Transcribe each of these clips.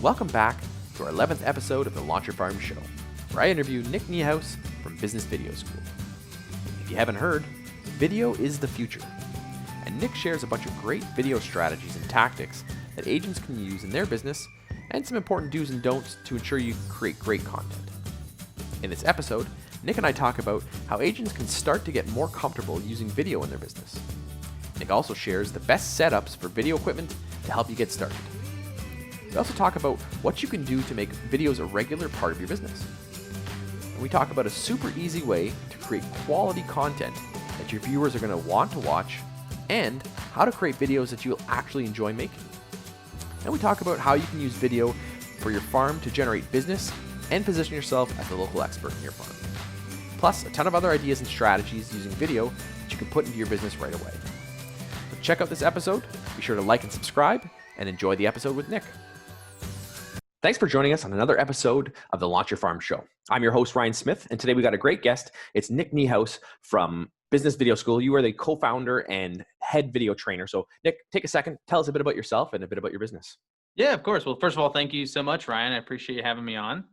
Welcome back to our 11th episode of the Launch Your Farm Show, where I interview Nick Niehous from Business Video School. If you haven't heard, video is the future, and Nick shares a bunch of great video strategies and tactics that agents can use in their business and some important do's and don'ts to ensure you create great content. In this episode, Nick and I talk about how agents can start to get more comfortable using video in their business. Nick also shares the best setups for video equipment to help you get started. We also talk about what you can do to make videos a regular part of your business. And we talk about a super easy way to create quality content that your viewers are going to want to watch and how to create videos that you'll actually enjoy making. And we talk about how you can use video for your farm to generate business and position yourself as the local expert in your farm. Plus, a ton of other ideas and strategies using video that you can put into your business right away. So check out this episode, be sure to like and subscribe, and enjoy the episode with Nick. Thanks for joining us on another episode of the Launch Your Farm Show. I'm your host, Ryan Smith, and today we got a great guest. It's Nick Niehous from Business Video School. You are the co-founder and head video trainer. So Nick, take a second, tell us a bit about yourself and a bit about your business. Yeah, of course. Well, first of all, thank you so much, Ryan. I appreciate you having me on.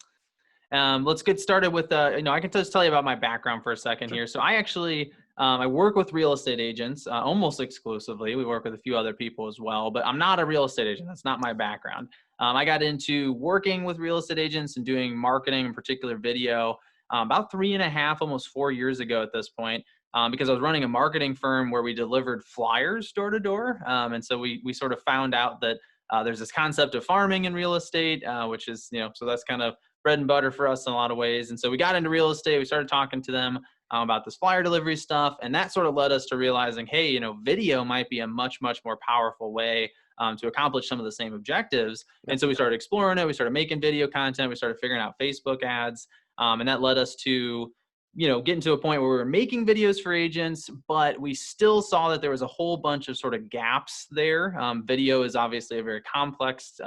Let's get started with, I can just tell you about my background for a second here. So I actually, I work with real estate agents almost exclusively. We work with a few other people as well, but I'm not a real estate agent. That's not my background. I got into working with real estate agents and doing marketing, in particular video, about 3.5, almost 4 years ago at this point, because I was running a marketing firm where we delivered flyers door to door. And so we sort of found out that there's this concept of farming in real estate, which is, so that's kind of bread and butter for us in a lot of ways. And so we got into real estate. We started talking to them about this flyer delivery stuff. And that sort of led us to realizing, hey, video might be a much, much more powerful way to accomplish some of the same objectives. And so we started exploring it. We started making video content. We started figuring out Facebook ads. And that led us to, getting to a point where we were making videos for agents, but we still saw that there was a whole bunch of sort of gaps there. Video is obviously a very complex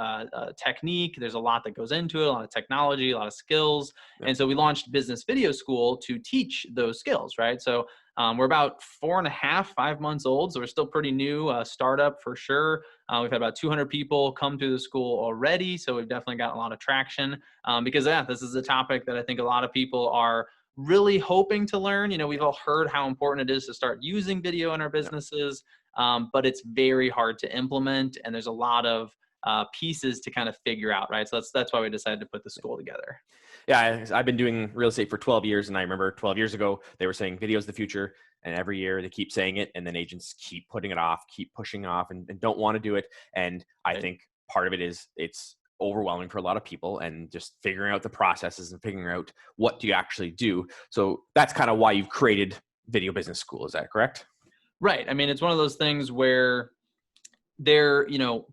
technique. There's a lot that goes into it, a lot of technology, a lot of skills. And so we launched Business Video School to teach those skills, right? So we're about 4.5, 5 months old. So we're still pretty new, startup for sure. We've had about 200 people come through the school already. So we've definitely gotten a lot of traction because this is a topic that I think a lot of people are really hoping to learn. We've all heard how important it is to start using video in our businesses, but it's very hard to implement. And there's a lot of pieces to kind of figure out, right? So that's why we decided to put the school together. Yeah, I've been doing real estate for 12 years, and I remember 12 years ago, they were saying video is the future, and every year they keep saying it, and then agents keep putting it off, keep pushing off, and don't want to do it. And I think part of it is it's overwhelming for a lot of people, and just figuring out the processes and figuring out what do you actually do. So that's kind of why you've created Video Business School. Is that correct? Right. I mean, it's one of those things where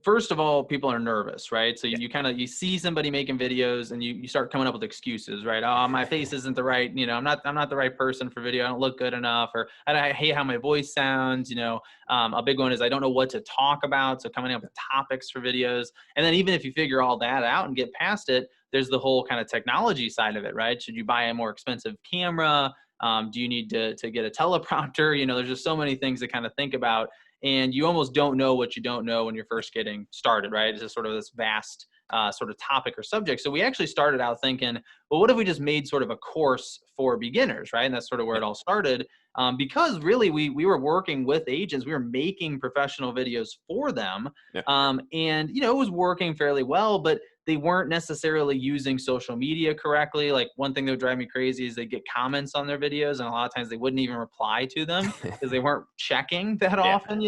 first of all, people are nervous, right? So you see somebody making videos and you start coming up with excuses, right? Oh, my face isn't the right, I'm not the right person for video. I don't look good enough, or I hate how my voice sounds. A big one is I don't know what to talk about. So coming up with topics for videos. And then even if you figure all that out and get past it, there's the whole kind of technology side of it, right? Should you buy a more expensive camera? Do you need to get a teleprompter? There's just so many things to kind of think about. And you almost don't know what you don't know when you're first getting started, right? It's just sort of this vast sort of topic or subject. So we actually started out thinking, well, what if we just made sort of a course for beginners, right? And that's sort of where it all started. Because really we were working with agents, we were making professional videos for them. And, it was working fairly well, but they weren't necessarily using social media correctly. Like one thing that would drive me crazy is they get comments on their videos, and a lot of times they wouldn't even reply to them because they weren't checking that often,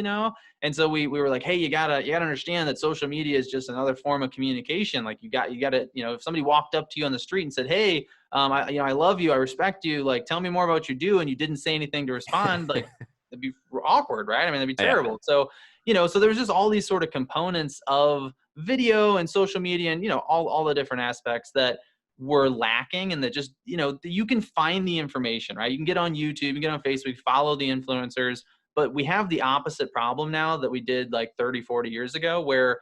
And so we were like, hey, you gotta understand that social media is just another form of communication. Like you gotta, if somebody walked up to you on the street and said, hey, I love you, I respect you, like tell me more about what you do, and you didn't say anything to respond, like it'd be awkward, right? I mean, that'd be terrible. So, so there's just all these sort of components of video and social media and, all the different aspects that were lacking, and that just, you can find the information, right? You can get on YouTube, you can get on Facebook, follow the influencers, but we have the opposite problem now that we did like 30, 40 years ago, where,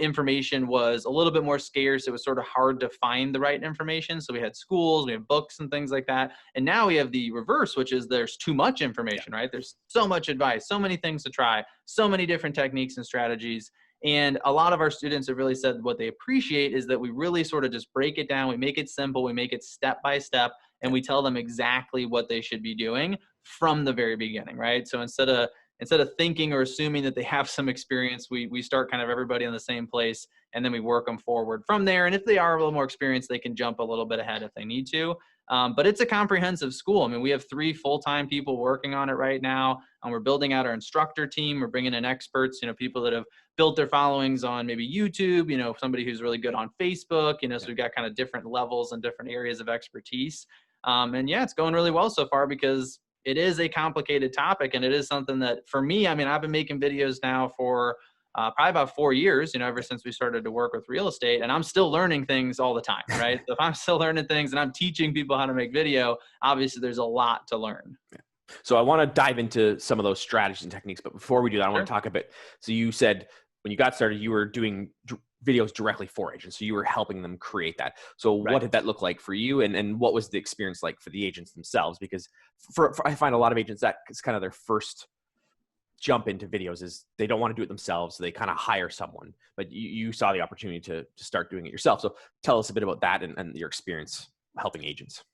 information was a little bit more scarce. It was sort of hard to find the right information. So we had schools, we have books and things like that. And now we have the reverse, which is there's too much information, right? There's so much advice, so many things to try, so many different techniques and strategies. And a lot of our students have really said what they appreciate is that we really sort of just break it down. We make it simple. We make it step by step, and we tell them exactly what they should be doing from the very beginning, right? So instead of thinking or assuming that they have some experience, we start kind of everybody in the same place, and then we work them forward from there. And if they are a little more experienced, they can jump a little bit ahead if they need to. But it's a comprehensive school. I mean, we have 3 full-time people working on it right now, and we're building out our instructor team. We're bringing in experts, people that have built their followings on maybe YouTube, somebody who's really good on Facebook, so we've got kind of different levels and different areas of expertise. And yeah, it's going really well so far because it is a complicated topic, and it is something that for me, I mean, I've been making videos now for probably about 4 years, ever since we started to work with real estate, and I'm still learning things all the time, right? So if I'm still learning things and I'm teaching people how to make video, obviously there's a lot to learn. Yeah. So I want to dive into some of those strategies and techniques, but before we do that, I want to talk a bit. So you said when you got started, you were doing videos directly for agents. So you were helping them create that. So what did that look like for you? And what was the experience like for the agents themselves? Because I find a lot of agents that it's kind of their first jump into videos is they don't want to do it themselves. So they kind of hire someone, but you saw the opportunity to start doing it yourself. So tell us a bit about that and your experience helping agents.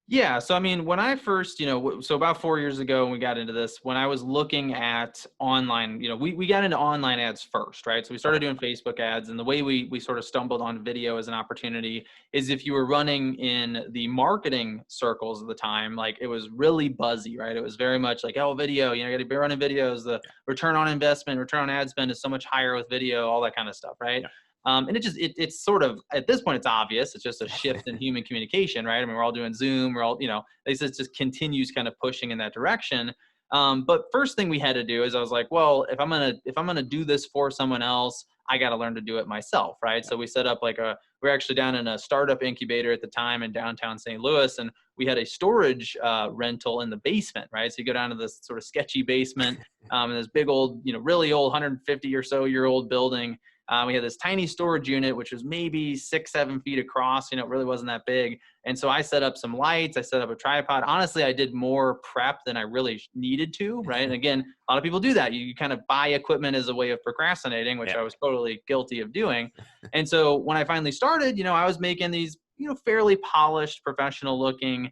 Yeah. So, I mean, when I first, so about 4 years ago when we got into this, when I was looking at online, we got into online ads first, right? So we started doing Facebook ads, and the way we sort of stumbled on video as an opportunity is if you were running in the marketing circles at the time, like it was really buzzy, right? It was very much like, oh, video, you got to be running videos. The return on investment, return on ad spend is so much higher with video, all that kind of stuff, right? Yeah. And it's sort of, at this point, it's obvious. It's just a shift in human communication, right? I mean, we're all doing Zoom. We're all, it just continues kind of pushing in that direction. But first thing we had to do is I was like, well, if I'm gonna do this for someone else, I got to learn to do it myself, right? So we set up we're actually down in a startup incubator at the time in downtown St. Louis, and we had a storage rental in the basement, right? So you go down to this sort of sketchy basement in this big old, really old 150 or so year old building. We had this tiny storage unit, which was maybe 6-7 feet across. It really wasn't that big. And so I set up some lights. I set up a tripod. Honestly, I did more prep than I really needed to, right? And again, a lot of people do that. You kind of buy equipment as a way of procrastinating, which I was totally guilty of doing. And so when I finally started, I was making these, fairly polished, professional looking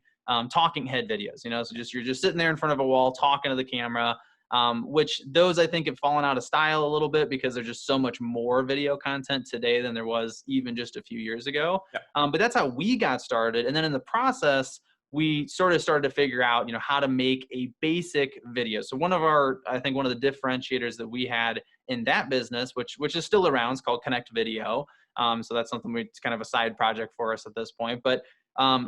talking head videos, so you're just sitting there in front of a wall talking to the camera. Which those I think have fallen out of style a little bit because there's just so much more video content today than there was even just a few years ago. But that's how we got started. And then in the process, we sort of started to figure out, how to make a basic video. So I think one of the differentiators that we had in that business, which is still around, is called Connect Video. So that's something it's kind of a side project for us at this point. But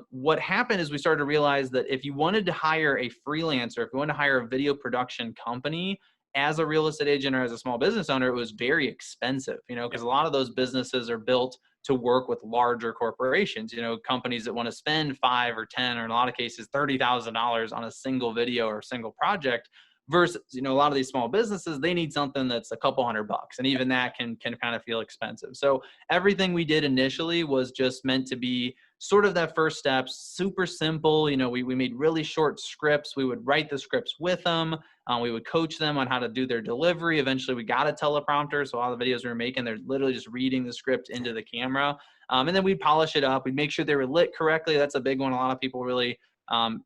what happened is we started to realize that if you wanted to hire a freelancer, if you wanted to hire a video production company as a real estate agent or as a small business owner, it was very expensive, because a lot of those businesses are built to work with larger corporations, companies that want to spend 5 or 10, or in a lot of cases, $30,000 on a single video or a single project. Versus, a lot of these small businesses, they need something that's a couple $100, and even that can kind of feel expensive. So everything we did initially was just meant to be sort of that first step, super simple. We made really short scripts. We would write the scripts with them. We would coach them on how to do their delivery. Eventually, we got a teleprompter, so all the videos we were making, they're literally just reading the script into the camera. And then we'd polish it up. We'd make sure they were lit correctly. That's a big one. A lot of people really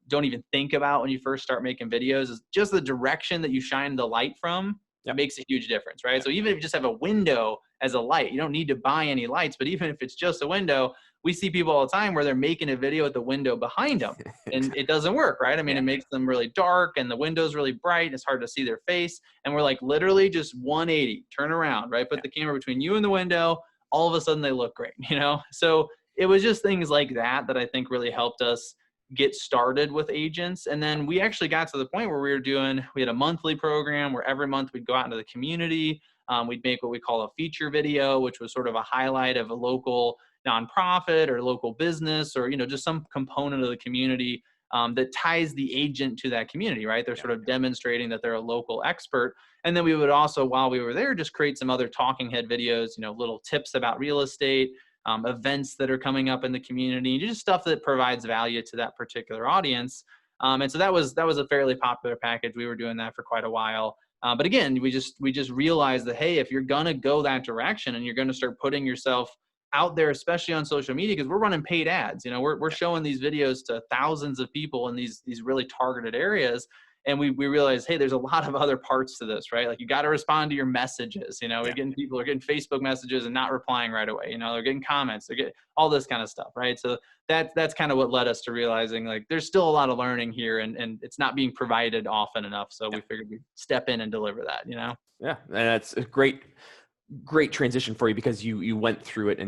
don't even think about when you first start making videos, is just the direction that you shine the light from. It makes a huge difference, right? So even if you just have a window as a light, you don't need to buy any lights, but even if it's just a window, we see people all the time where they're making a video with the window behind them and it doesn't work, right? I mean, it makes them really dark and the window's really bright. It's hard to see their face. And we're like, literally just 180, turn around, right? Put the camera between you and the window. All of a sudden they look great, So it was just things like that I think really helped us get started with agents. And then we actually got to the point where we had a monthly program where every month we'd go out into the community. We'd make what we call a feature video, which was sort of a highlight of a local nonprofit or local business, or, just some component of the community that ties the agent to that community, right? They're sort of demonstrating that they're a local expert. And then we would also, while we were there, just create some other talking head videos, little tips about real estate, events that are coming up in the community, just stuff that provides value to that particular audience. And so that was a fairly popular package. We were doing that for quite a while. But again, we just realized that, hey, if you're going to go that direction and you're going to start putting yourself out there, especially on social media, because we're running paid ads, we're showing these videos to thousands of people in these really targeted areas. And we realized, hey, there's a lot of other parts to this, right? Like you got to respond to your messages. People are getting Facebook messages and not replying right away. They're getting comments, they're getting all this kind of stuff, right? So that's kind of what led us to realizing like there's still a lot of learning here, and it's not being provided often enough. So we figured we'd step in and deliver that. Yeah, and that's a great transition for you, because you went through it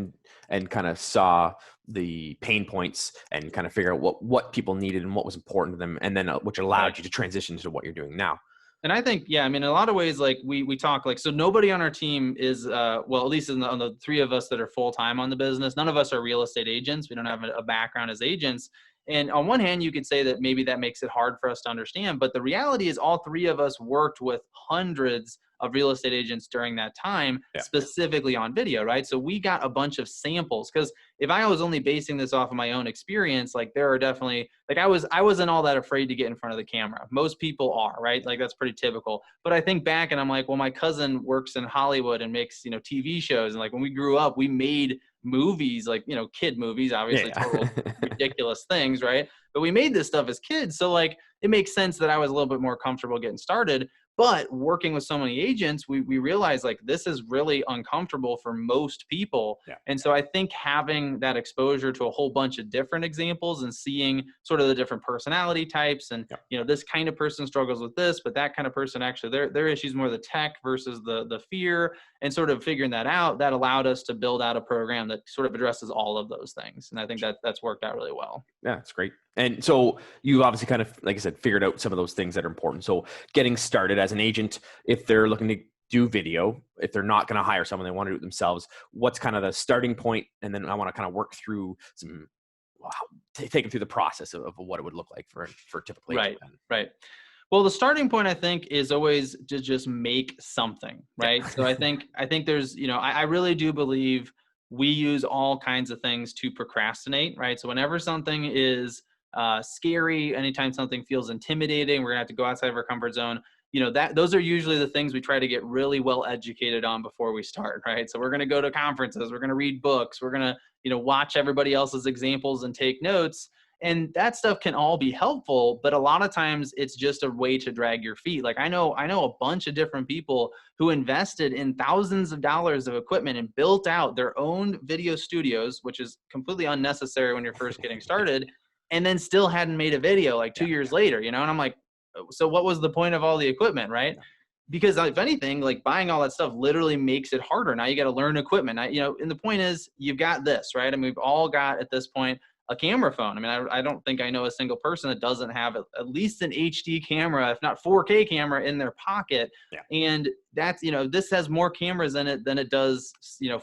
and kind of saw the pain points and kind of figure out what people needed and what was important to them, and then which allowed you to transition to what you're doing now. And I think, in a lot of ways, like we talk, like, so nobody on our team is, well, at least on the three of us that are full-time on the business, none of us are real estate agents. We don't have a background as agents. And on one hand, you could say that maybe that makes it hard for us to understand, but the reality is all three of us worked with hundreds of real estate agents during that time, specifically on video, right? So we got a bunch of samples, because if I was only basing this off of my own experience, like there are definitely, like I wasn't all that afraid to get in front of the camera. Most people are, right? Like that's pretty typical. But I think back and I'm like, well, my cousin works in Hollywood and makes, TV shows. And like when we grew up, we made movies, like, kid movies, obviously total ridiculous things, right? But we made this stuff as kids. So like, it makes sense that I was a little bit more comfortable getting started. But working with so many agents, we realized like this is really uncomfortable for most people. And so I think having that exposure to a whole bunch of different examples and seeing sort of the different personality types and, this kind of person struggles with this, but that kind of person actually, their issues more the tech versus the fear, and sort of figuring that out, that allowed us to build out a program that sort of addresses all of those things. And I think that's worked out really well. Yeah, it's great. And so you obviously kind of, like I said, figured out some of those things that are important. So getting started as an agent, if they're looking to do video, if they're not going to hire someone, they want to do it themselves, what's kind of the starting point? And then I want to kind of work through take them through the process of what it would look like for a typical agent. Right. Well, the starting point, I think, is always to just make something, right? So I think there's, I really do believe we use all kinds of things to procrastinate, right? So whenever something is scary, anytime something feels intimidating, we're gonna have to go outside of our comfort zone. Those are usually the things we try to get really well educated on before we start, right? So we're gonna go to conferences, we're gonna read books, we're gonna, watch everybody else's examples and take notes. And that stuff can all be helpful, but a lot of times it's just a way to drag your feet. Like I know a bunch of different people who invested in thousands of dollars of equipment and built out their own video studios, which is completely unnecessary when you're first getting started, and then still hadn't made a video like 2 years later, and I'm like, so what was the point of all the equipment, right? Because if anything, like buying all that stuff literally makes it harder. Now you got to learn equipment. And the point is you've got this, right? I mean, we've all got at this point a camera phone. I mean, I don't think I know a single person that doesn't have at least an HD camera, if not 4K camera in their pocket. And that's, this has more cameras in it than it does,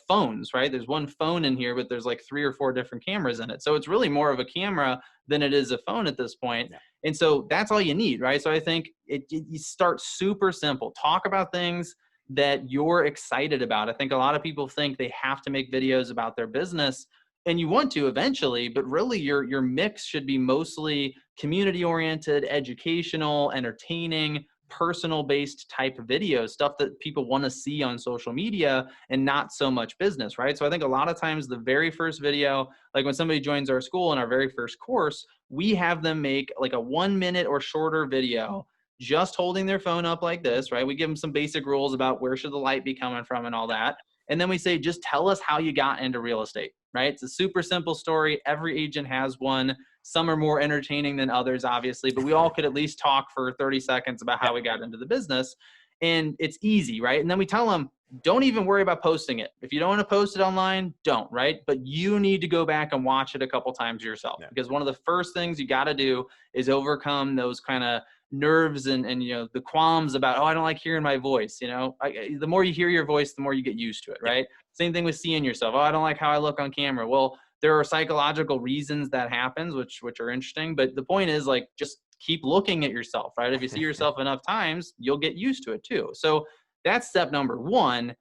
phones, right? There's one phone in here, but there's like 3 or 4 different cameras in it. So it's really more of a camera than it is a phone at this point. And so that's all you need, right? So I think you start super simple. Talk about things that you're excited about. I think a lot of people think they have to make videos about their business, and you want to eventually, but really your mix should be mostly community-oriented, educational, entertaining, personal-based type of videos, stuff that people want to see on social media, and not so much business, right? So I think a lot of times the very first video, like when somebody joins our school in our very first course, we have them make like a 1 minute or shorter video, just holding their phone up like this, right? We give them some basic rules about where should the light be coming from and all that. And then we say, just tell us how you got into real estate, right? It's a super simple story. Every agent has one. Some are more entertaining than others, obviously, but we all could at least talk for 30 seconds about how we got into the business. And it's easy, right? And then we tell them, don't even worry about posting it. If you don't want to post it online, don't, right? But you need to go back and watch it a couple times yourself, because one of the first things you got to do is overcome those kind of nerves and the qualms about, I don't like hearing my voice. The more you hear your voice, the more you get used to it, right? Same thing with seeing yourself. I don't like how I look on camera. Well, there are psychological reasons that happens, which are interesting. But the point is, like, just keep looking at yourself, right? If you see yourself enough times, you'll get used to it too. So that's step number one.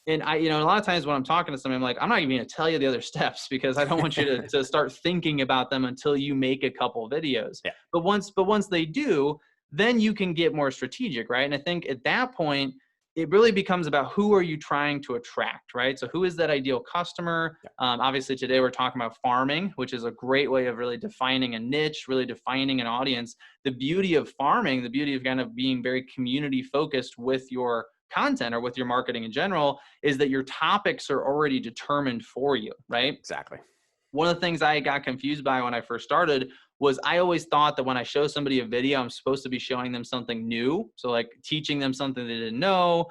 And a lot of times when I'm talking to somebody, I'm like, I'm not even going to tell you the other steps, because I don't want you to start thinking about them until you make a couple videos. But once they do, then you can get more strategic, right? And I think at that point, it really becomes about who are you trying to attract, right? So who is that ideal customer? Yeah. Obviously, today we're talking about farming, which is a great way of really defining a niche, really defining an audience. The beauty of farming, the beauty of kind of being very community focused with your content or with your marketing in general, is that your topics are already determined for you, right? Exactly. One of the things I got confused by when I first started was I always thought that when I show somebody a video, I'm supposed to be showing them something new. So like teaching them something they didn't know,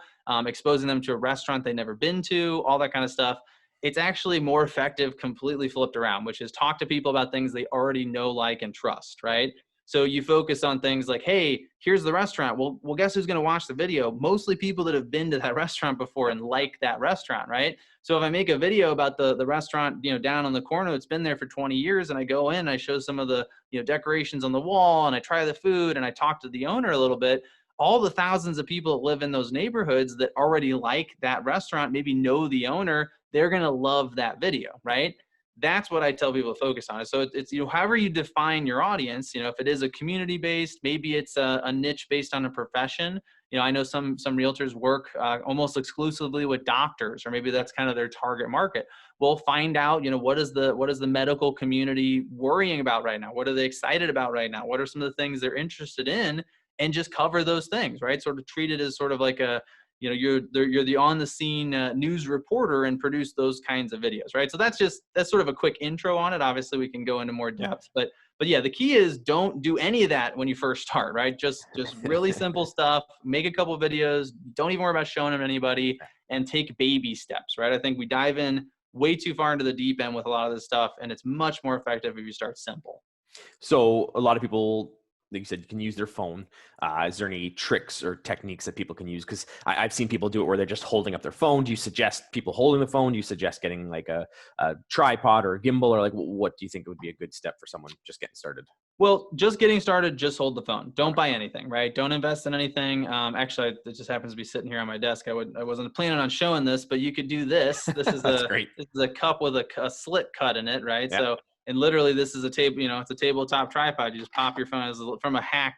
exposing them to a restaurant they've never been to, all that kind of stuff. It's actually more effective, completely flipped around, which is talk to people about things they already know, like, and trust, right? So you focus on things like, hey, here's the restaurant. Well, guess who's going to watch the video? Mostly people that have been to that restaurant before and like that restaurant, right? So if I make a video about the restaurant, down on the corner that's been there for 20 years, and I go in, I show some of the, decorations on the wall, and I try the food, and I talk to the owner a little bit, all the thousands of people that live in those neighborhoods that already like that restaurant, maybe know the owner, they're going to love that video, right? That's what I tell people to focus on. So it's however you define your audience, if it is a community based, maybe it's a niche based on a profession. I know some realtors work almost exclusively with doctors, or maybe that's kind of their target market. We'll find out, what is the medical community worrying about right now? What are they excited about right now? What are some of the things they're interested in? And just cover those things, right? Sort of treat it as sort of like you're the on the scene news reporter, and produce those kinds of videos, right? So that's sort of a quick intro on it. Obviously we can go into more depth, but yeah, the key is don't do any of that when you first start, right? Just really simple stuff. Make a couple of videos. Don't even worry about showing them to anybody, and take baby steps, right? I think we dive in way too far into the deep end with a lot of this stuff, and it's much more effective if you start simple. So a lot of people, like you said, you can use their phone. Is there any tricks or techniques that people can use? Because I've seen people do it where they're just holding up their phone. Do you suggest people holding the phone? Do you suggest getting like a tripod or a gimbal, or like what do you think would be a good step for someone just getting started? Well, just getting started, just hold the phone. Don't buy anything, right? Don't invest in anything. Actually, it just happens to be sitting here on my desk. I wasn't planning on showing this, but you could do this. This is That's great. This is a cup with a slit cut in it, right? Yeah. So, and literally this is a table, it's a tabletop tripod. You just pop your phone from a hack,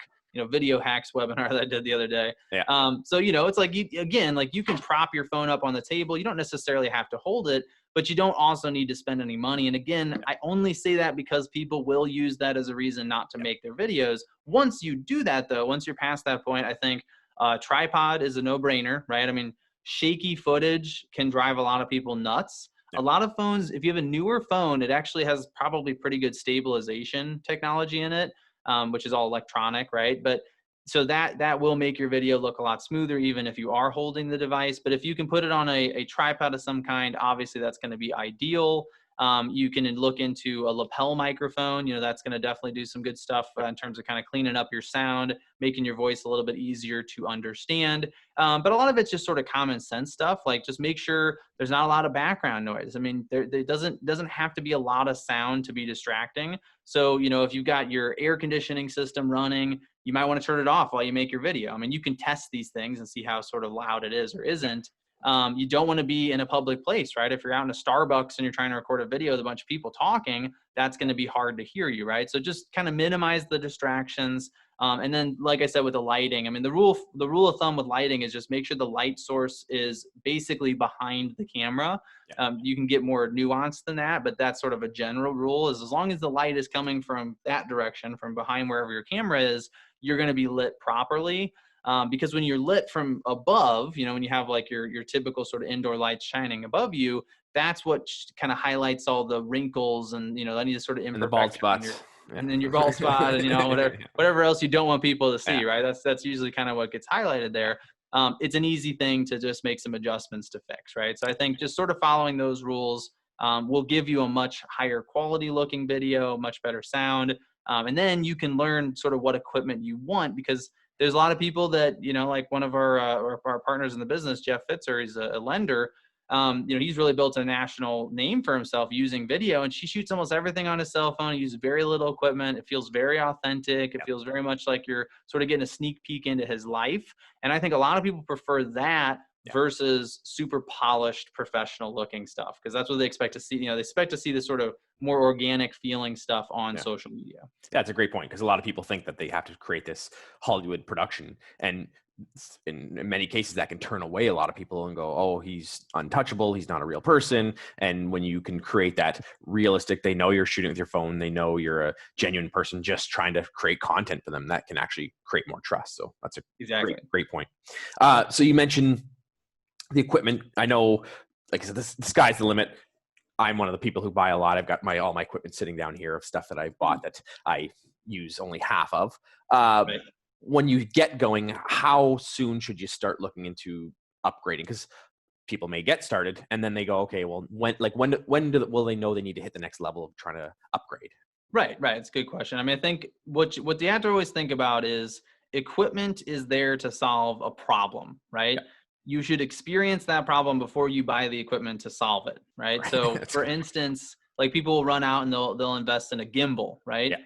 video hacks webinar that I did the other day. Yeah. So, it's like you can prop your phone up on the table. You don't necessarily have to hold it, but you don't also need to spend any money. And again, I only say that because people will use that as a reason not to make their videos. Once you do that though, once you're past that point, I think tripod is a no-brainer, right? I mean, shaky footage can drive a lot of people nuts. A lot of phones, if you have a newer phone, it actually has probably pretty good stabilization technology in it, which is all electronic, right? But so that will make your video look a lot smoother, even if you are holding the device. But if you can put it on a tripod of some kind, obviously that's going to be ideal. You can look into a lapel microphone. That's going to definitely do some good stuff in terms of kind of cleaning up your sound, making your voice a little bit easier to understand. But a lot of it's just sort of common sense stuff. Like just make sure there's not a lot of background noise. I mean, there doesn't have to be a lot of sound to be distracting. So, if you've got your air conditioning system running, you might want to turn it off while you make your video. I mean, you can test these things and see how sort of loud it is or isn't. You don't want to be in a public place, right? If you're out in a Starbucks and you're trying to record a video with a bunch of people talking, that's going to be hard to hear you, right? So just kind of minimize the distractions. And then, like I said, with the lighting, I mean, the rule of thumb with lighting is just make sure the light source is basically behind the camera. You can get more nuanced than that, but that's sort of a general rule, is as long as the light is coming from that direction, from behind wherever your camera is, you're going to be lit properly. Because when you're lit from above, when you have like your typical sort of indoor lights shining above you, that's what kind of highlights all the wrinkles and, any sort of imperfection. And the bald spots. And then your bald spot and, whatever else you don't want people to see, right? That's usually kind of what gets highlighted there. It's an easy thing to just make some adjustments to fix, right? So I think just sort of following those rules will give you a much higher quality looking video, much better sound. And then you can learn sort of what equipment you want, because there's a lot of people that, like one of our partners in the business, Jeff Fitzer, he's a lender. He's really built a national name for himself using video, and she shoots almost everything on his cell phone. He uses very little equipment. It feels very authentic. It feels very much like you're sort of getting a sneak peek into his life. And I think a lot of people prefer that versus super polished professional looking stuff, because that's what they expect to see. They expect to see this sort of more organic feeling stuff on social media. That's a great point, because a lot of people think that they have to create this Hollywood production, and in many cases that can turn away a lot of people and go, oh, he's untouchable, he's not a real person. And when you can create that realistic, they know you're shooting with your phone, they know you're a genuine person just trying to create content for them, that can actually create more trust. So that's a great point. So you mentioned the equipment. I know, like I said, the sky's the limit. I'm one of the people who buy a lot. I've got all my equipment sitting down here of stuff that I've bought that I use only half of. When you get going, how soon should you start looking into upgrading? Because people may get started and then they go, okay, well, when will they know they need to hit the next level of trying to upgrade? Right. It's a good question. I mean, I think what you have to always think about is equipment is there to solve a problem, right? Yeah. You should experience that problem before you buy the equipment to solve it, right? So for instance, like people will run out and they'll invest in a gimbal, right? Yeah.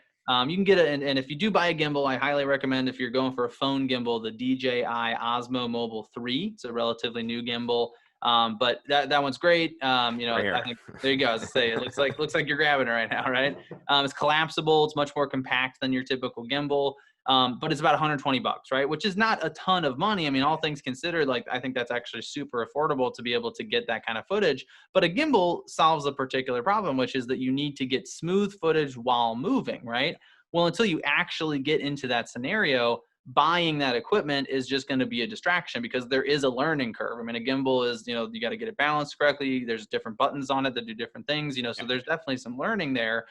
You can get it, and if you do buy a gimbal, I highly recommend, if you're going for a phone gimbal, the DJI Osmo Mobile 3. It's a relatively new gimbal. But that one's great. I think there you go. As I say, it looks like you're grabbing it right now, right? It's collapsible. It's much more compact than your typical gimbal. But it's about $120, right? Which is not a ton of money. I mean, all things considered, like, I think that's actually super affordable to be able to get that kind of footage. But a gimbal solves a particular problem, which is that you need to get smooth footage while moving, right? Well, until you actually get into that scenario, buying that equipment is just going to be a distraction, because there is a learning curve. I mean, a gimbal is, you got to get it balanced correctly. There's different buttons on it that do different things, so there's definitely some learning there,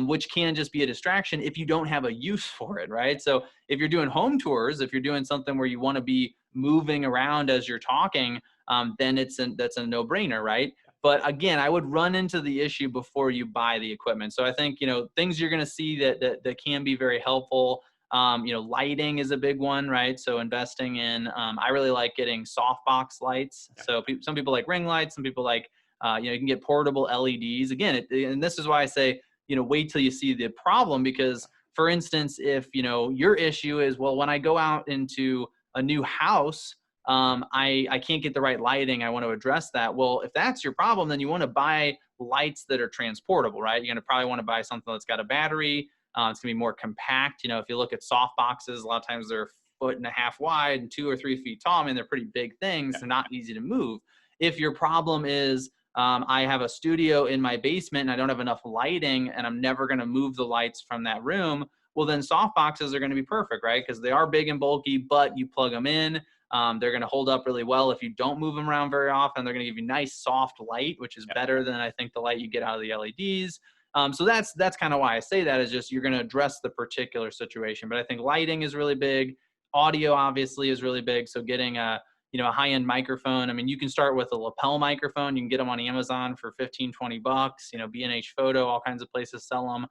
which can just be a distraction if you don't have a use for it, right? So if you're doing home tours, if you're doing something where you want to be moving around as you're talking, then that's a no-brainer, right? But again, I would run into the issue before you buy the equipment. So I think, things you're going to see that can be very helpful. Lighting is a big one, right? So investing in, I really like getting softbox lights. So some people like ring lights, some people like, you can get portable LEDs. Again, and this is why I say, wait till you see the problem, because for instance, if, your issue is, well, when I go out into a new house, I can't get the right lighting, I want to address that. Well, if that's your problem, then you want to buy lights that are transportable, right? You're going to probably want to buy something that's got a battery. It's going to be more compact. If you look at soft boxes, a lot of times they're 1.5 feet wide and 2 or 3 feet tall. I mean, they're pretty big things. They're not easy to move. If your problem is, I have a studio in my basement and I don't have enough lighting and I'm never going to move the lights from that room, well, then soft boxes are going to be perfect, right? Because they are big and bulky, but you plug them in. They're going to hold up really well. If you don't move them around very often, they're going to give you nice soft light, which is better than I think the light you get out of the LEDs. So that's kind of why I say that, is just you're going to address the particular situation. But I think lighting is really big. Audio obviously is really big. So getting a high-end microphone. I mean, you can start with a lapel microphone. You can get them on Amazon for $15-20. B&H Photo, all kinds of places sell them.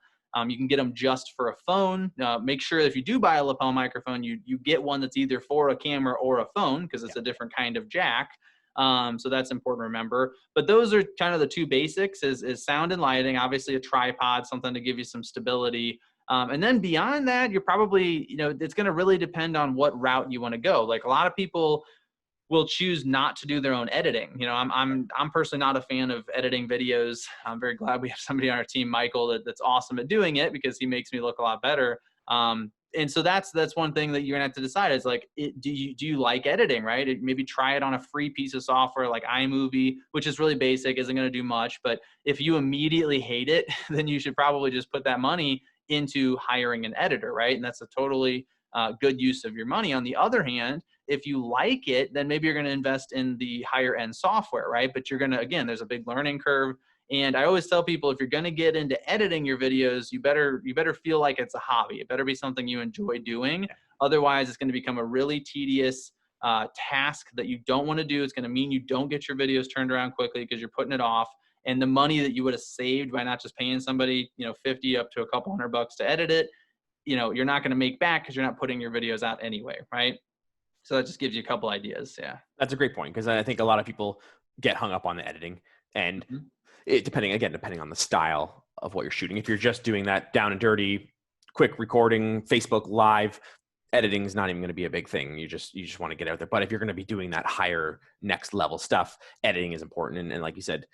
You can get them just for a phone. Make sure if you do buy a lapel microphone, you get one that's either for a camera or a phone, because it's a different kind of jack. So that's important to remember. But those are kind of the two basics, is sound and lighting, obviously a tripod, something to give you some stability. And then beyond that, you're probably, it's going to really depend on what route you want to go. Like, a lot of people will choose not to do their own editing. I'm personally not a fan of editing videos. I'm very glad we have somebody on our team, Michael, that's awesome at doing it, because he makes me look a lot better. And so that's one thing that you're gonna have to decide, is like, do you like editing, right? Maybe try it on a free piece of software like iMovie, which is really basic, isn't gonna do much. But if you immediately hate it, then you should probably just put that money into hiring an editor, right? And that's a totally good use of your money. On the other hand, if you like it, then maybe you're going to invest in the higher end software, right? But you're going to, again, there's a big learning curve. And I always tell people, if you're going to get into editing your videos, you better feel like it's a hobby. It better be something you enjoy doing. Otherwise, it's going to become a really tedious task that you don't want to do. It's going to mean you don't get your videos turned around quickly because you're putting it off. And the money that you would have saved by not just paying somebody, $50 up to a couple $100 to edit it, you're not going to make back, because you're not putting your videos out anyway, right? So that just gives you a couple ideas. Yeah. That's a great point, because I think a lot of people get hung up on the editing, and depending on the style of what you're shooting. If you're just doing that down and dirty, quick recording, Facebook Live, editing is not even going to be a big thing. You just want to get out there. But if you're going to be doing that higher next level stuff, editing is important. And like you said,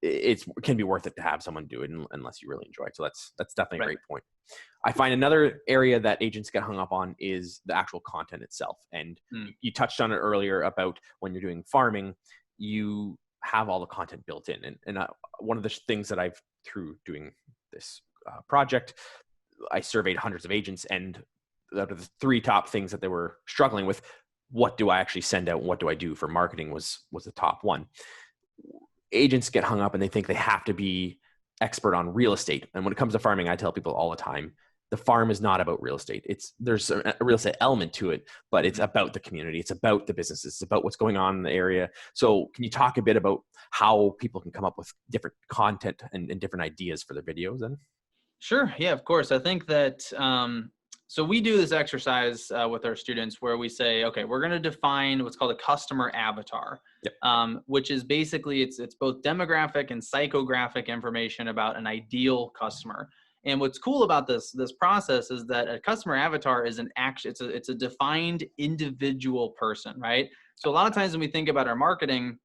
it can be worth it to have someone do it unless you really enjoy it. So that's definitely a great point. I find another area that agents get hung up on is the actual content itself. And you touched on it earlier about when you're doing farming, you have all the content built in. And one of the things that I've, through doing this project, I surveyed hundreds of agents, and out of the 3 top things that they were struggling with, what do I actually send out and what do I do for marketing was the top one. Agents get hung up and they think they have to be expert on real estate. And when it comes to farming, I tell people all the time, the farm is not about real estate. There's a real estate element to it, but it's about the community. It's about the businesses. It's about what's going on in the area. So can you talk a bit about how people can come up with different content and different ideas for their videos then? Sure. Yeah, of course. I think that, so we do this exercise with our students where we say, okay, we're going to define what's called a customer avatar, which is basically, it's both demographic and psychographic information about an ideal customer. And what's cool about this process is that a customer avatar is it's a defined individual person, right? So a lot of times when we think about our marketing,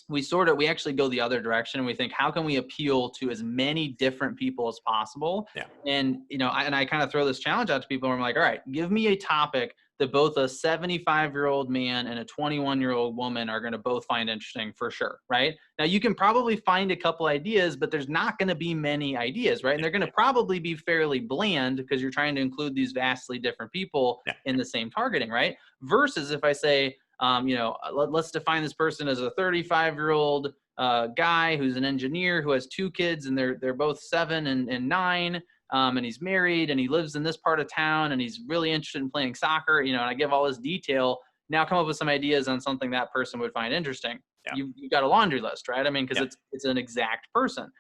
we actually go the other direction, and we think, how can we appeal to as many different people as possible? Yeah. And, I kind of throw this challenge out to people where I'm like, all right, give me a topic that both a 75-year-old man and a 21-year-old woman are going to both find interesting for sure, right? Now, you can probably find a couple ideas, but there's not going to be many ideas, right? And they're going to probably be fairly bland because you're trying to include these vastly different people in the same targeting, right? Versus if I say, let's define this person as a 35-year-old guy who's an engineer who has 2 kids, and they're both 7 and 9. And he's married and he lives in this part of town and he's really interested in playing soccer, and I give all this detail. Now come up with some ideas on something that person would find interesting. Yeah. You've got a laundry list, right? I mean, because it's an exact person.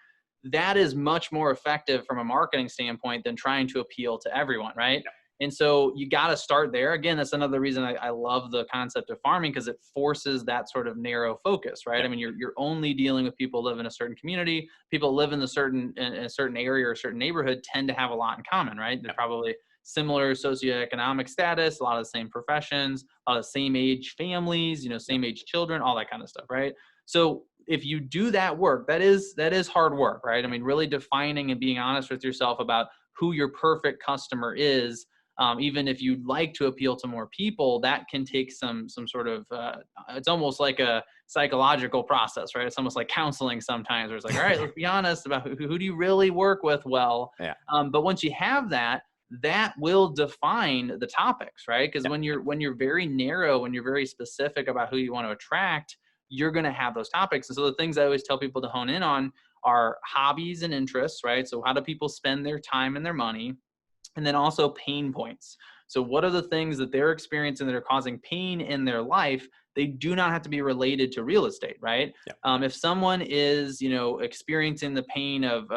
That is much more effective from a marketing standpoint than trying to appeal to everyone, right? Yeah. And so you got to start there. Again, that's another reason I love the concept of farming, because it forces that sort of narrow focus, right? Yeah. I mean, you're only dealing with people who live in a certain community. People who live in a certain area or a certain neighborhood tend to have a lot in common, right? They're probably similar socioeconomic status, a lot of the same professions, a lot of the same age families, same age children, all that kind of stuff, right? So if you do that work, that is hard work, right? I mean, really defining and being honest with yourself about who your perfect customer is. Even if you'd like to appeal to more people, that can take some sort of, it's almost like a psychological process, right? It's almost like counseling sometimes, where it's like, all right, let's be honest about who do you really work with well. Yeah. But once you have that will define the topics, right? Because when you're very narrow, when you're very specific about who you want to attract, you're going to have those topics. And so the things I always tell people to hone in on are hobbies and interests, right? So how do people spend their time and their money? And then also pain points. So what are the things that they're experiencing that are causing pain in their life? They do not have to be related to real estate, right? Yeah. If someone is, experiencing the pain of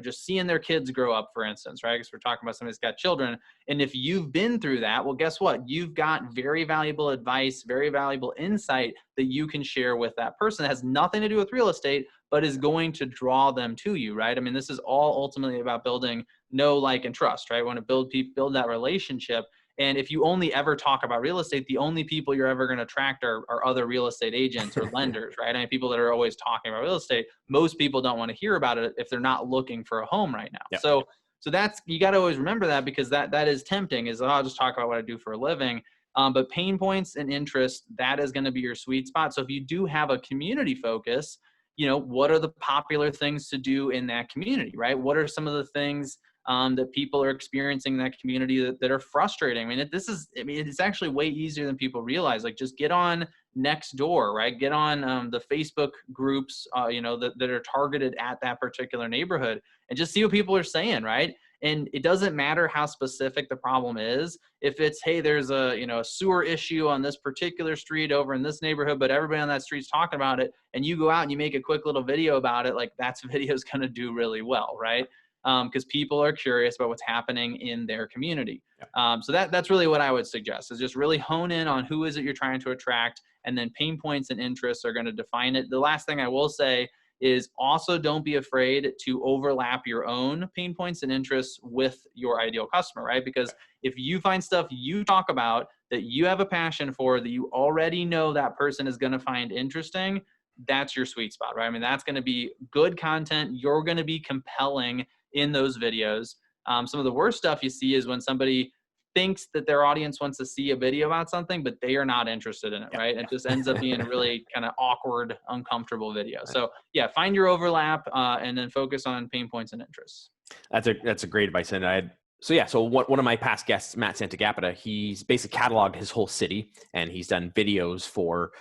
just seeing their kids grow up, for instance, right? Because we're talking about somebody that's got children. And if you've been through that, well, guess what? You've got very valuable advice, very valuable insight that you can share with that person that has nothing to do with real estate, but is going to draw them to you, right? I mean, this is all ultimately about building know, like, and trust, right? We want to build that relationship. And if you only ever talk about real estate, the only people you're ever going to attract are other real estate agents or lenders, right? I mean, people that are always talking about real estate. Most people don't want to hear about it if they're not looking for a home right now. Yeah. So that's, you got to always remember that, because that is tempting, is, I'll just talk about what I do for a living. But pain points and interest, that is going to be your sweet spot. So if you do have a community focus, what are the popular things to do in that community, right? What are some of the things that people are experiencing in that community that are frustrating? I mean, it's actually way easier than people realize. Like, just get on Nextdoor, right? Get on the Facebook groups, that are targeted at that particular neighborhood, and just see what people are saying, right? And it doesn't matter how specific the problem is. If it's, hey, there's a sewer issue on this particular street over in this neighborhood, but everybody on that street's talking about it, and you go out and you make a quick little video about it, like, that video is going to do really well, right? Because people are curious about what's happening in their community. Yeah. So that's really what I would suggest, is just really hone in on who is it you're trying to attract, and then pain points and interests are going to define it. The last thing I will say is also don't be afraid to overlap your own pain points and interests with your ideal customer, right? Because if you find stuff you talk about that you have a passion for, that you already know that person is going to find interesting, that's your sweet spot, right? I mean, that's going to be good content. You're going to be compelling in those videos. Some of the worst stuff you see is when somebody thinks that their audience wants to see a video about something, but they are not interested in it, right? It just ends up being a really kind of awkward, uncomfortable video. So yeah, find your overlap and then focus on pain points and interests. That's a great advice. And so one of my past guests, Matt Santagapita, he's basically cataloged his whole city, and he's done videos for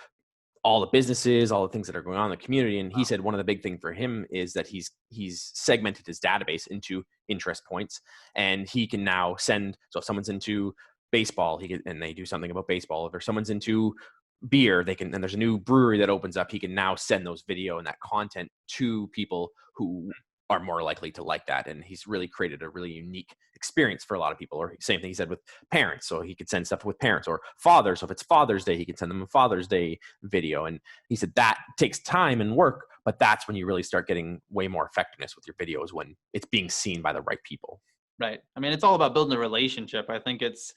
all the businesses, all the things that are going on in the community. And he said one of the big thing for him is that he's segmented his database into interest points, and he can now send, so if someone's into baseball, and they do something about baseball. If someone's into beer, and there's a new brewery that opens up, he can now send those video and that content to people who are more likely to like that. And he's really created a really unique experience for a lot of people. Or same thing he said with parents. So he could send stuff with parents, or fathers. So if it's Father's Day, he can send them a Father's Day video. And he said that takes time and work, but that's when you really start getting way more effectiveness with your videos, when it's being seen by the right people. Right. I mean, it's all about building a relationship. I think it's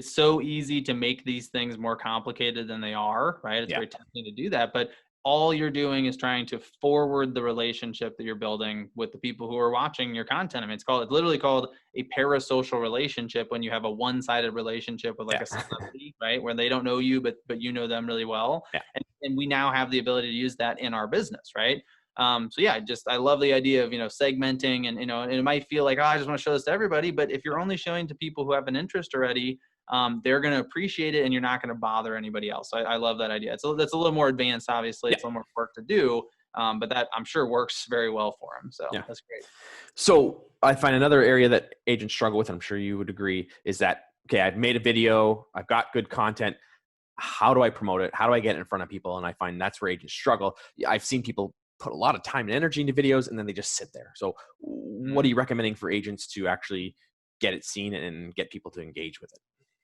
so easy to make these things more complicated than they are, right? It's very tempting to do that, but all you're doing is trying to forward the relationship that you're building with the people who are watching your content. I mean, it's literally called a parasocial relationship, when you have a one-sided relationship with like a celebrity, right? Where they don't know you, but you know them really well. Yeah. And we now have the ability to use that in our business, right? So yeah, I love the idea of, segmenting, and, and it might feel like, oh, I just want to show this to everybody. But if you're only showing to people who have an interest already, they're going to appreciate it, and you're not going to bother anybody else. So I love that idea. That's a little more advanced, obviously. It's a little more work to do, but that I'm sure works very well for them. So that's great. So I find another area that agents struggle with, and I'm sure you would agree, is that, okay, I've made a video, I've got good content. How do I promote it? How do I get it in front of people? And I find that's where agents struggle. I've seen people put a lot of time and energy into videos, and then they just sit there. So what are you recommending for agents to actually get it seen and get people to engage with it?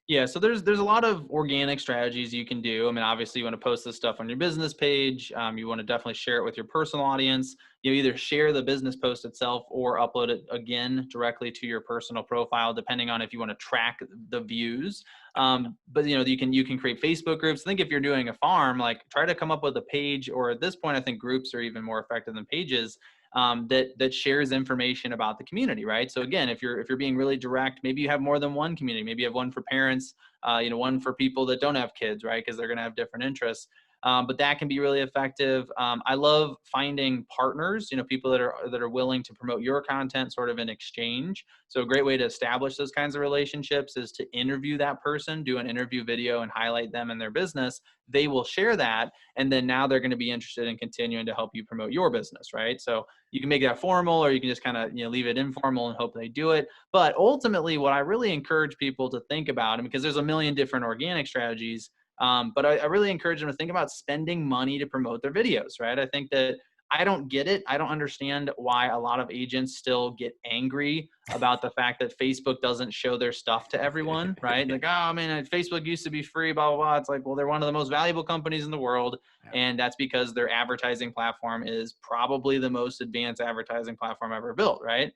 Yeah, so there's a lot of organic strategies you can do. I mean, obviously you want to post this stuff on your business page. You want to definitely share it with your personal audience. You either share the business post itself or upload it again directly to your personal profile, depending on if you want to track the views. But you can create Facebook groups. I think if you're doing a farm, like try to come up with a page, or at this point, I think groups are even more effective than pages. That shares information about the community, right? So again, if you're being really direct, maybe you have more than one community. Maybe you have one for parents, one for people that don't have kids, right? Because they're going to have different interests. But that can be really effective. I love finding partners, people that are willing to promote your content sort of in exchange. So a great way to establish those kinds of relationships is to interview that person, do an interview video and highlight them and their business. They will share that. And then now they're going to be interested in continuing to help you promote your business, right? So you can make that formal, or you can just kind of, leave it informal and hope they do it. But ultimately, what I really encourage people to think about, and because there's a million different organic strategies, but I really encourage them to think about spending money to promote their videos, right? I think that I don't get it. I don't understand why a lot of agents still get angry about the fact that Facebook doesn't show their stuff to everyone, right? Like, oh man, Facebook used to be free, blah, blah, blah. It's like, well, they're one of the most valuable companies in the world. And that's because their advertising platform is probably the most advanced advertising platform ever built, right?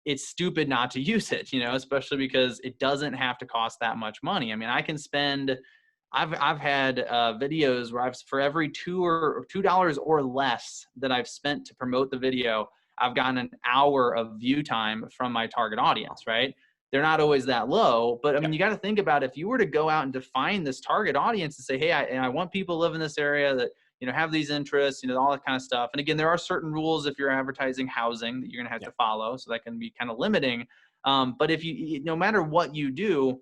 It's stupid not to use it, especially because it doesn't have to cost that much money. I mean, I can spend... I've had videos where for every $2 or less that I've spent to promote the video, I've gotten an hour of view time from my target audience, right? They're not always that low, but I mean, you got to think about if you were to go out and define this target audience and say, hey, I want people to live in this area that, have these interests, all that kind of stuff. And again, there are certain rules if you're advertising housing that you're going to have to follow. So that can be kind of limiting. But if no matter what you do,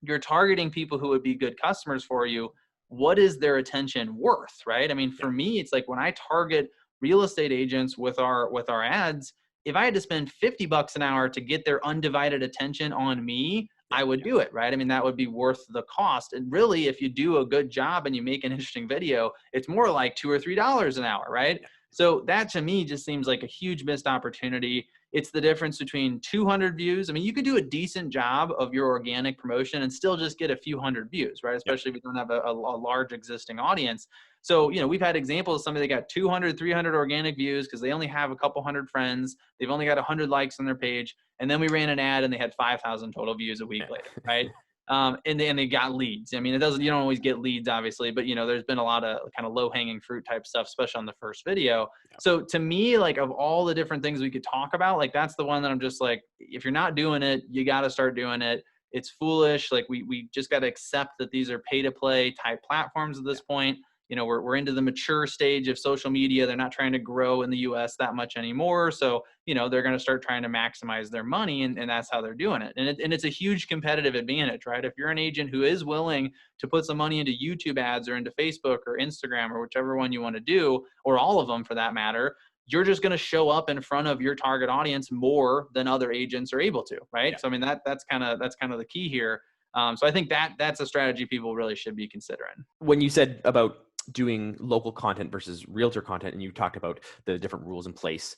you're targeting people who would be good customers for you. What is their attention worth, right? I mean, for me, it's like when I target real estate agents with our ads, if I had to spend $50 an hour to get their undivided attention on me, I would do it, right? I mean, that would be worth the cost. And really, if you do a good job and you make an interesting video, it's more like $2 or $3 an hour, right? So that to me just seems like a huge missed opportunity. It's the difference between 200 views. I mean, you could do a decent job of your organic promotion and still just get a few hundred views, right? Especially if you don't have a large existing audience. So, we've had examples of somebody that got 200, 300 organic views because they only have a couple hundred friends. They've only got 100 likes on their page. And then we ran an ad and they had 5,000 total views a week later, right? And they got leads. I mean, you don't always get leads, obviously, but there's been a lot of kind of low hanging fruit type stuff, especially on the first video. So to me, like, of all the different things we could talk about, like, that's the one that I'm just like, if you're not doing it, you got to start doing it. It's foolish. Like, we just got to accept that these are pay to play type platforms at this point. We're into the mature stage of social media. They're not trying to grow in the US that much anymore. So, they're going to start trying to maximize their money, and that's how they're doing it. And it's a huge competitive advantage, right? If you're an agent who is willing to put some money into YouTube ads or into Facebook or Instagram or whichever one you want to do, or all of them for that matter, you're just going to show up in front of your target audience more than other agents are able to, right? Yeah. So, I mean, that's kind of the key here. So I think that's a strategy people really should be considering. When you said about doing local content versus realtor content, and you talked about the different rules in place,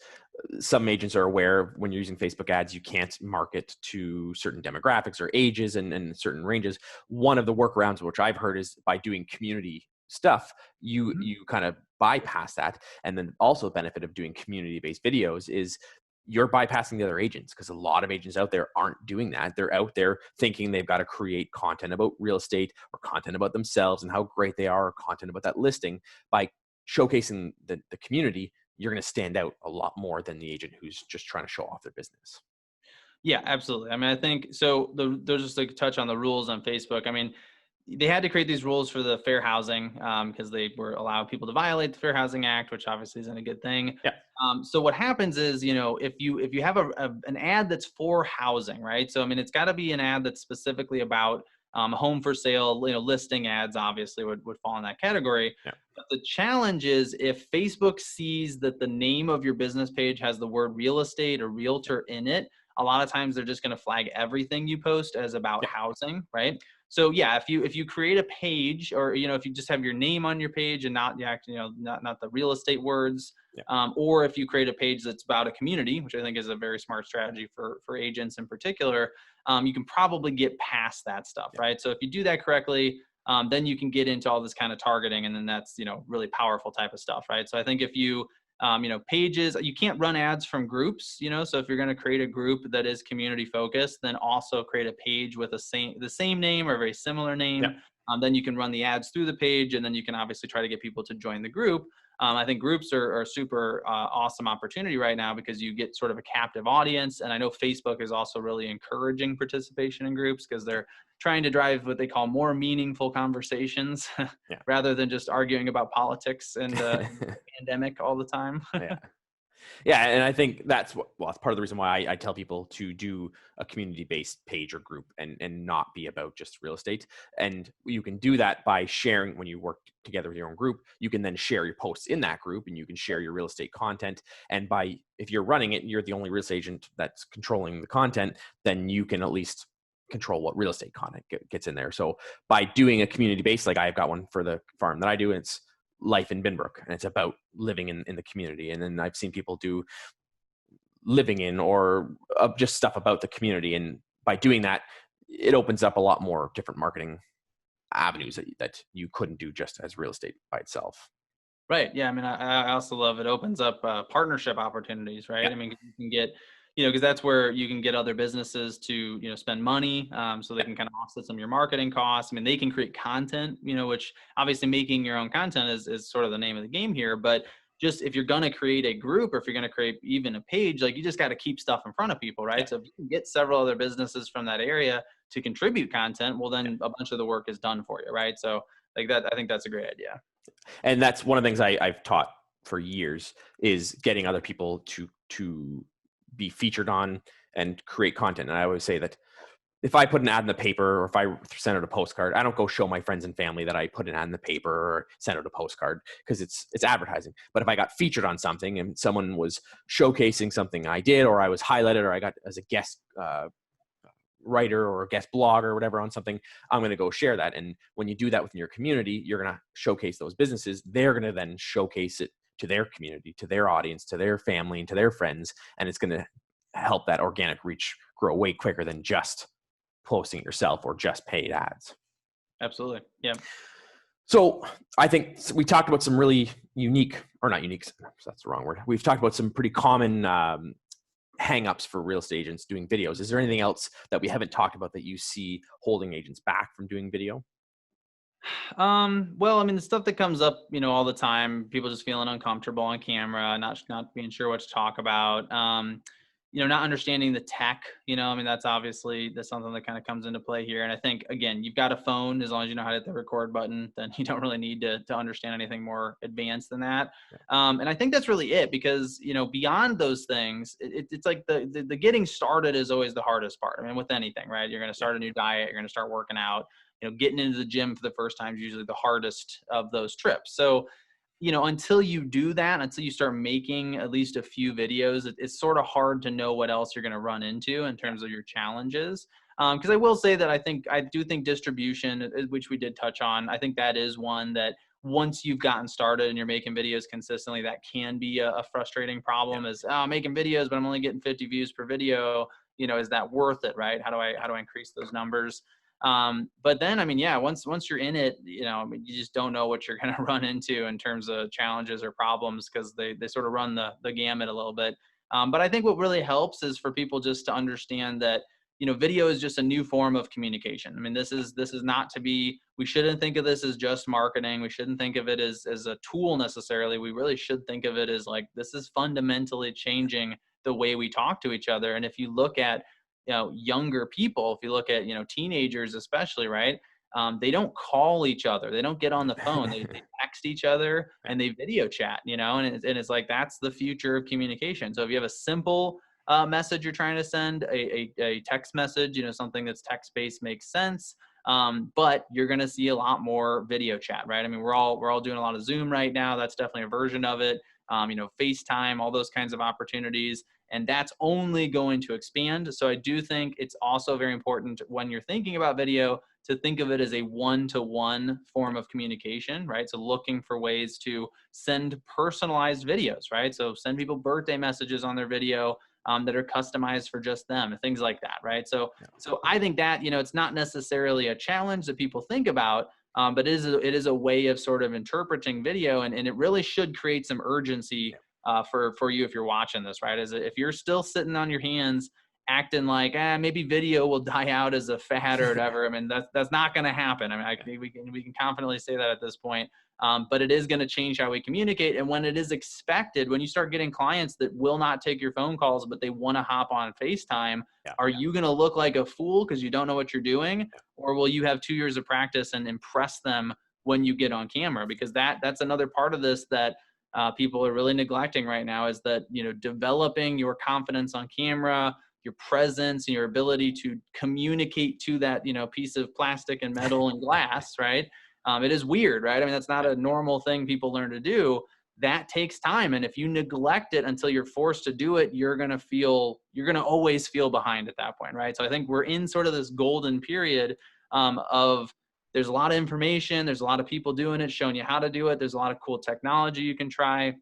some agents are aware when you're using Facebook ads, you can't market to certain demographics or ages and certain ranges. One of the workarounds, which I've heard, is by doing community stuff, you kind of bypass that. And then also benefit of doing community-based videos is you're bypassing the other agents, because a lot of agents out there aren't doing that. They're out there thinking they've got to create content about real estate or content about themselves and how great they are, or content about that listing. By showcasing the community, you're going to stand out a lot more than the agent who's just trying to show off their business. Yeah, absolutely. I mean, I think so. There's just like touch on the rules on Facebook. I mean, they had to create these rules for the fair housing because they were allowing people to violate the Fair Housing Act, which obviously isn't a good thing. Yeah. So what happens is, if you have an ad that's for housing, right? So I mean, it's got to be an ad that's specifically about home for sale. Listing ads obviously would fall in that category. Yeah. But the challenge is if Facebook sees that the name of your business page has the word real estate or realtor in it, a lot of times they're just going to flag everything you post as about housing, right? So yeah, if you create a page, or if you just have your name on your page and not not the real estate words, or if you create a page that's about a community, which I think is a very smart strategy for agents in particular, you can probably get past that stuff, right? So if you do that correctly, then you can get into all this kind of targeting, and then that's really powerful type of stuff, right? So I think if you pages, you can't run ads from groups, so if you're going to create a group that is community focused, then also create a page with the same name or a very similar name. Then you can run the ads through the page, and then you can obviously try to get people to join the group. I think groups are a super awesome opportunity right now because you get sort of a captive audience. And I know Facebook is also really encouraging participation in groups because they're trying to drive what they call more meaningful conversations rather than just arguing about politics and the pandemic all the time. Yeah, and I think that's that's part of the reason why I tell people to do a community-based page or group and not be about just real estate. And you can do that by sharing. When you work together with your own group, you can then share your posts in that group, and you can share your real estate content. And if you're running it and you're the only real estate agent that's controlling the content, then you can at least control what real estate content gets in there. So by doing a community-based, like I've got one for the farm that I do, and it's Life in Binbrook, and it's about living in the community. And then I've seen people do living in or just stuff about the community. And by doing that, it opens up a lot more different marketing avenues that you couldn't do just as real estate by itself. Right. Yeah. I mean, I also love it opens up partnership opportunities, right? I mean, you can get, because that's where you can get other businesses to, spend money so they can kind of offset some of your marketing costs. I mean, they can create content, which obviously making your own content is sort of the name of the game here. But just if you're going to create a group, or if you're going to create even a page, like you just got to keep stuff in front of people, right? So if you can get several other businesses from that area to contribute content, well, then a bunch of the work is done for you, right? So like that, I think that's a great idea. And that's one of the things I've taught for years is getting other people to be featured on and create content. And I always say that if I put an ad in the paper, or if I send out a postcard, I don't go show my friends and family that I put an ad in the paper or sent out a postcard, because it's advertising. But if I got featured on something and someone was showcasing something I did, or I was highlighted, or I got as a guest writer or a guest blogger or whatever on something, I'm going to go share that. And when you do that within your community, you're going to showcase those businesses. They're going to then showcase it to their community, to their audience, to their family, and to their friends. And it's going to help that organic reach grow way quicker than just posting it yourself or just paid ads. Absolutely. Yeah. So I think we talked about some really unique, or not unique, that's the wrong word. We've talked about some pretty common hang-ups for real estate agents doing videos. Is there anything else that we haven't talked about that you see holding agents back from doing video? Well, I mean, the stuff that comes up, all the time, people just feeling uncomfortable on camera, not being sure what to talk about. Not understanding the tech, I mean, that's something that kind of comes into play here. And I think, again, you've got a phone, as long as you know how to hit the record button, then you don't really need to understand anything more advanced than that. And I think that's really it, because, beyond those things, it's like the getting started is always the hardest part. I mean, with anything, right? You're going to start a new diet, you're going to start working out. Getting into the gym for the first time is usually the hardest of those trips. So, until you do that, until you start making at least a few videos, it's sort of hard to know what else you're going to run into in terms of your challenges. Because I will say that I do think distribution, which we did touch on, I think that is one that once you've gotten started and you're making videos consistently, that can be a frustrating problem. Is making videos, but I'm only getting 50 views per video. Is that worth it, right? How do I increase those numbers? But then, I mean, once you're in it, I mean, you just don't know what you're going to run into in terms of challenges or problems, because they sort of run the gamut a little bit. But I think what really helps is for people just to understand that, video is just a new form of communication. I mean, this is not to be, we shouldn't think of this as just marketing. We shouldn't think of it as a tool necessarily. We really should think of it as like, this is fundamentally changing the way we talk to each other. And if you look at, younger people, if you look at, teenagers especially, right? They don't call each other. They don't get on the phone. They text each other and they video chat, and it's like, that's the future of communication. So if you have a simple message you're trying to send, a text message, something that's text-based makes sense. But you're going to see a lot more video chat, right? I mean, we're all doing a lot of Zoom right now. That's definitely a version of it. FaceTime, all those kinds of opportunities. And that's only going to expand. So I do think it's also very important when you're thinking about video to think of it as a one-to-one form of communication, right? So looking for ways to send personalized videos, right? So send people birthday messages on their video that are customized for just them and things like that, right? So I think that, it's not necessarily a challenge that people think about, but it is a way of sort of interpreting video, and it really should create some urgency for you if you're watching this, right? If you're still sitting on your hands acting like maybe video will die out as a fad or whatever, I mean, that's not going to happen. I mean, I think we can confidently say that at this point. But it is going to change how we communicate. And when it is expected, when you start getting clients that will not take your phone calls, but they want to hop on FaceTime, are you going to look like a fool because you don't know what you're doing? Or will you have 2 years of practice and impress them when you get on camera? Because that's another part of this that people are really neglecting right now, is that, developing your confidence on camera, your presence, and your ability to communicate to that, piece of plastic and metal and glass, right? It is weird, right? I mean, that's not a normal thing people learn to do. That takes time. And if you neglect it until you're forced to do it, you're going to always feel behind at that point, right? So I think we're in sort of this golden period of, there's a lot of information. There's a lot of people doing it, showing you how to do it. There's a lot of cool technology you can try,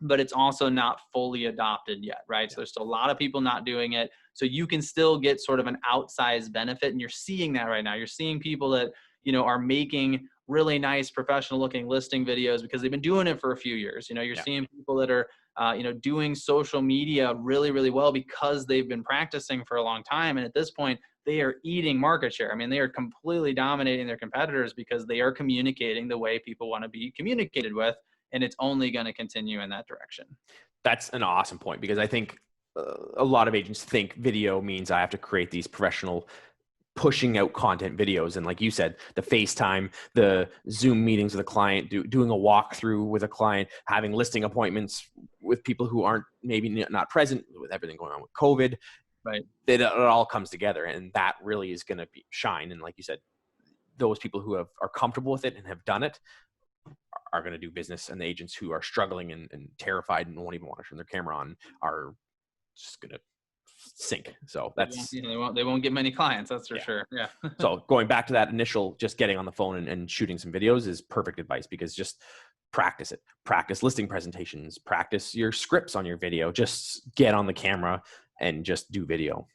but it's also not fully adopted yet, right? So there's still a lot of people not doing it. So you can still get sort of an outsized benefit. And you're seeing that right now. You're seeing people that, are making really nice professional looking listing videos because they've been doing it for a few years. You're seeing people that are, doing social media really, really well because they've been practicing for a long time. And at this point, they are eating market share. I mean, they are completely dominating their competitors because they are communicating the way people want to be communicated with. And it's only going to continue in that direction. That's an awesome point, because I think a lot of agents think video means I have to create these professional pushing out content videos. And like you said, the FaceTime, the Zoom meetings with a client, doing a walkthrough with a client, having listing appointments with people who aren't maybe not present with everything going on with COVID. Right. It all comes together, and that really is going to shine. And like you said, those people who are comfortable with it and have done it are going to do business, and the agents who are struggling and terrified and won't even want to turn their camera on are just going to sink. So that's, they won't get many clients. That's for sure. Yeah. So going back to that initial, just getting on the phone and shooting some videos is perfect advice, because just practice it. Practice listing presentations, practice your scripts on your video, just get on the camera and just do video.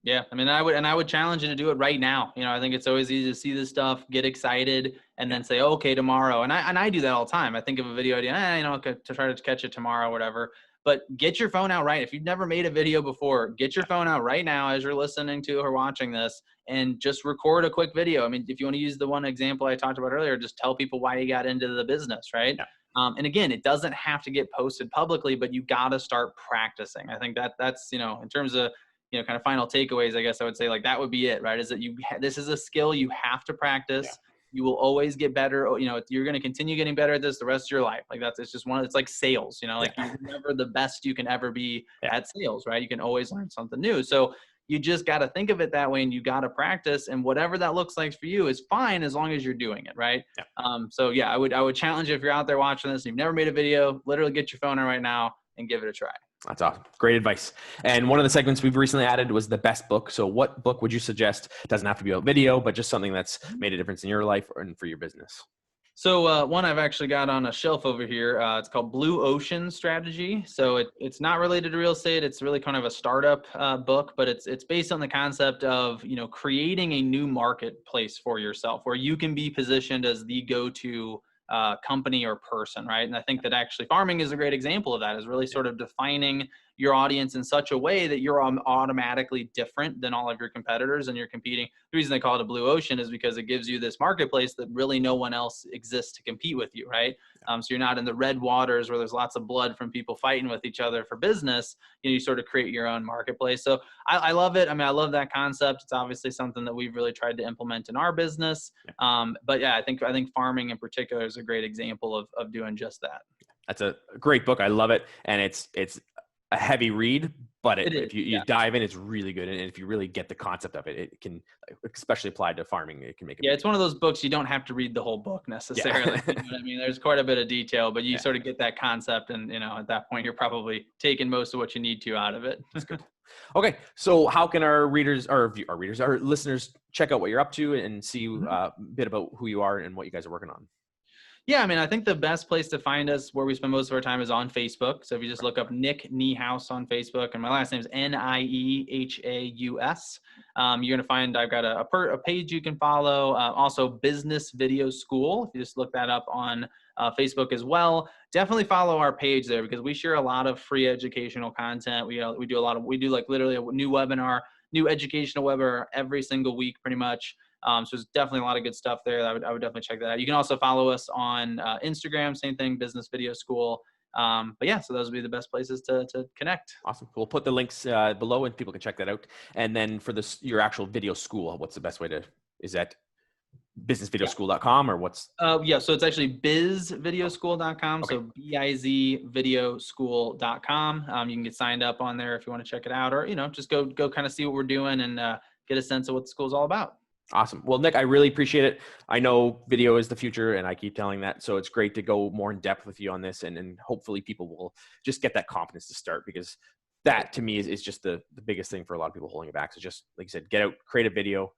Yeah, I mean, I would challenge you to do it right now. I think it's always easy to see this stuff, get excited, and then say, okay, tomorrow. And I do that all the time. I think of a video idea, to try to catch it tomorrow, whatever. But get your phone out right. If you've never made a video before, get your phone out right now as you're listening to or watching this, and just record a quick video. I mean, if you want to use the one example I talked about earlier, just tell people why you got into the business, right? Yeah. And again, it doesn't have to get posted publicly, but you got to start practicing. I think that's, in terms of, kind of final takeaways, I guess I would say like that would be it, right? Is that this is a skill you have to practice. Yeah. You will always get better. You're going to continue getting better at this the rest of your life. Like it's just it's like sales, you're never the best you can ever be at sales, right? You can always learn something new. So you just got to think of it that way, and you got to practice, and whatever that looks like for you is fine as long as you're doing it, right? Yeah. I would challenge you, if you're out there watching this and you've never made a video, literally get your phone out right now and give it a try. That's awesome. Great advice. And one of the segments we've recently added was the best book. So what book would you suggest? It doesn't have to be about video, but just something that's made a difference in your life and for your business. So one I've actually got on a shelf over here, it's called Blue Ocean Strategy. So it's not related to real estate. It's really kind of a startup book, but it's based on the concept of, creating a new marketplace for yourself where you can be positioned as the go-to company or person, right? And I think that actually farming is a great example of that, is really sort of defining your audience in such a way that you're automatically different than all of your competitors, and you're competing. The reason they call it a blue ocean is because it gives you this marketplace that really no one else exists to compete with you, right? So you're not in the red waters where there's lots of blood from people fighting with each other for business. You sort of create your own marketplace. So I love it. I mean, I love that concept. It's obviously something that we've really tried to implement in our business. But yeah, I think farming in particular is a great example of doing just that. That's a great book. I love it. And it's a heavy read, but if you dive in, it's really good. And if you really get the concept of it, it can, especially applied to farming, it can make it. Yeah, it's one of those books you don't have to read the whole book necessarily. You know what I mean? There's quite a bit of detail, but you sort of get that concept, and at that point, you're probably taking most of what you need to out of it. That's good. Okay, so how can our listeners check out what you're up to and see a bit about who you are and what you guys are working on? Yeah, I mean, I think the best place to find us, where we spend most of our time, is on Facebook. So if you just look up Nick Niehous on Facebook, and my last name is Niehaus, you're going to find I've got a page you can follow. Also, Business Video School. If you just look that up on Facebook as well, definitely follow our page there, because we share a lot of free educational content. We do like literally a new webinar, new educational webinar every single week, pretty much. So there's definitely a lot of good stuff there. I would definitely check that out. You can also follow us on Instagram, same thing, Business Video School. But yeah, so those would be the best places to connect. Awesome. We'll put the links below and people can check that out. And then for your actual video school, what's the best way is that businessvideoschool.com or what's? So it's actually bizvideoschool.com. Okay. So bizvideoschool.com. You can get signed up on there if you want to check it out, or, just go kind of see what we're doing and get a sense of what the school's all about. Awesome. Well, Nick, I really appreciate it. I know video is the future, and I keep telling that. So it's great to go more in depth with you on this, and hopefully people will just get that confidence to start, because that to me is just the biggest thing for a lot of people holding it back. So just like I said, get out, create a video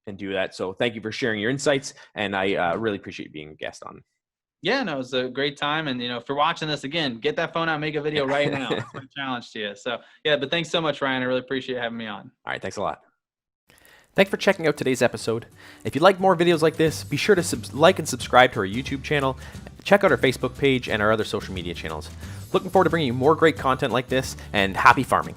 and do that. So thank you for sharing your insights, and I really appreciate you being a guest on. Yeah, no, it was a great time. And, if you're watching this, again, get that phone out, make a video right now. That's my challenge to you. So yeah, but thanks so much, Ryan. I really appreciate having me on. All right. Thanks a lot. Thanks for checking out today's episode. If you'd like more videos like this, be sure to like and subscribe to our YouTube channel. Check out our Facebook page and our other social media channels. Looking forward to bringing you more great content like this, and happy farming.